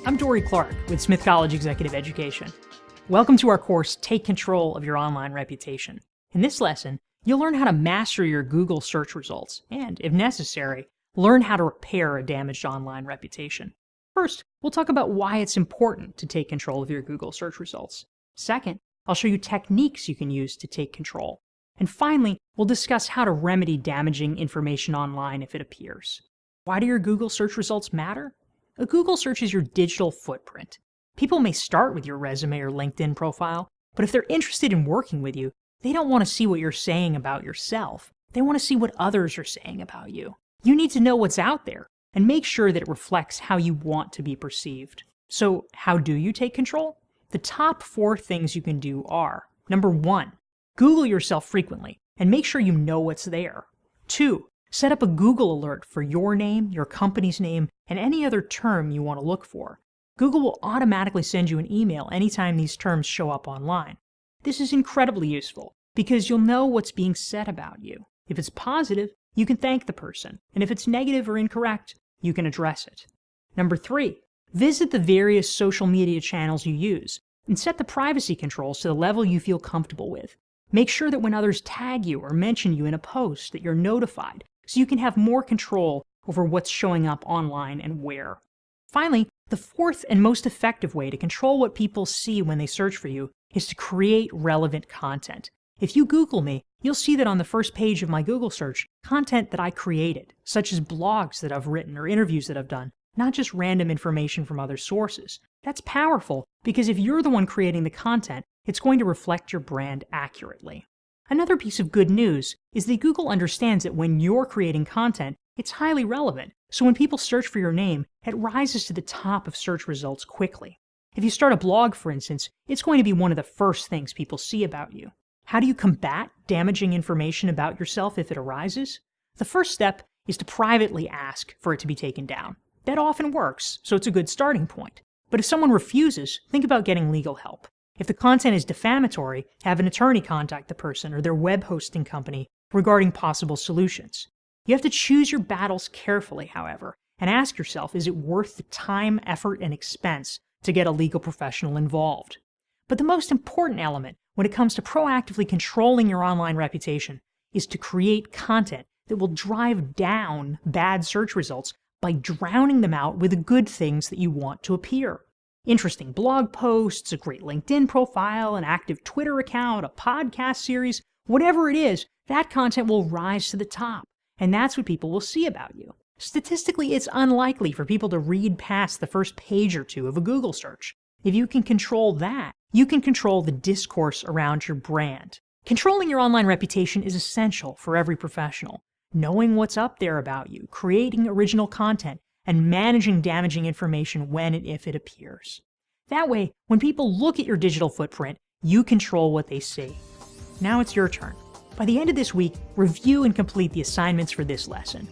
I'm Dorie Clark with Smith College Executive Education. Welcome to our course, Take Control of Your Online Reputation. In this lesson, you'll learn how to master your Google search results and, if necessary, learn how to repair a damaged online reputation. First, we'll talk about why it's important to take control of your Google search results. Second, I'll show you techniques you can use to take control. And finally, we'll discuss how to remedy damaging information online if it appears. Why do your Google search results matter? A Google search is your digital footprint. People may start with your resume or LinkedIn profile, but if they're interested in working with you, they don't want to see what you're saying about yourself. They want to see what others are saying about you. You need to know what's out there and make sure that it reflects how you want to be perceived. So how do you take control? The top 4 things you can do are: number 1, Google yourself frequently and make sure you know what's there. 2, set up a Google alert for your name, your company's name, and any other term you want to look for. Google will automatically send you an email anytime these terms show up online. This is incredibly useful because you'll know what's being said about you. If it's positive, you can thank the person, and if it's negative or incorrect, you can address it. Number 3, visit the various social media channels you use and set the privacy controls to the level you feel comfortable with. Make sure that when others tag you or mention you in a post that you're notified, so you can have more control over what's showing up online and where. Finally, the 4th and most effective way to control what people see when they search for you is to create relevant content. If you Google me, you'll see that on the first page of my Google search, content that I created, such as blogs that I've written or interviews that I've done, not just random information from other sources. That's powerful because if you're the one creating the content, it's going to reflect your brand accurately. Another piece of good news is that Google understands that when you're creating content, it's highly relevant, so when people search for your name, it rises to the top of search results quickly. If you start a blog, for instance, it's going to be one of the first things people see about you. How do you combat damaging information about yourself if it arises? The first step is to privately ask for it to be taken down. That often works, so it's a good starting point. But if someone refuses, think about getting legal help. If the content is defamatory, have an attorney contact the person or their web hosting company regarding possible solutions. You have to choose your battles carefully, however, and ask yourself, is it worth the time, effort, and expense to get a legal professional involved? But the most important element when it comes to proactively controlling your online reputation is to create content that will drive down bad search results by drowning them out with the good things that you want to appear. Interesting blog posts, a great LinkedIn profile, an active Twitter account, a podcast series, whatever it is, that content will rise to the top, and that's what people will see about you. Statistically, it's unlikely for people to read past the first page or 2 of a Google search. If you can control that, you can control the discourse around your brand. Controlling your online reputation is essential for every professional. Knowing what's up there about you, creating original content, and managing damaging information when and if it appears. That way, when people look at your digital footprint, you control what they see. Now it's your turn. By the end of this week, review and complete the assignments for this lesson.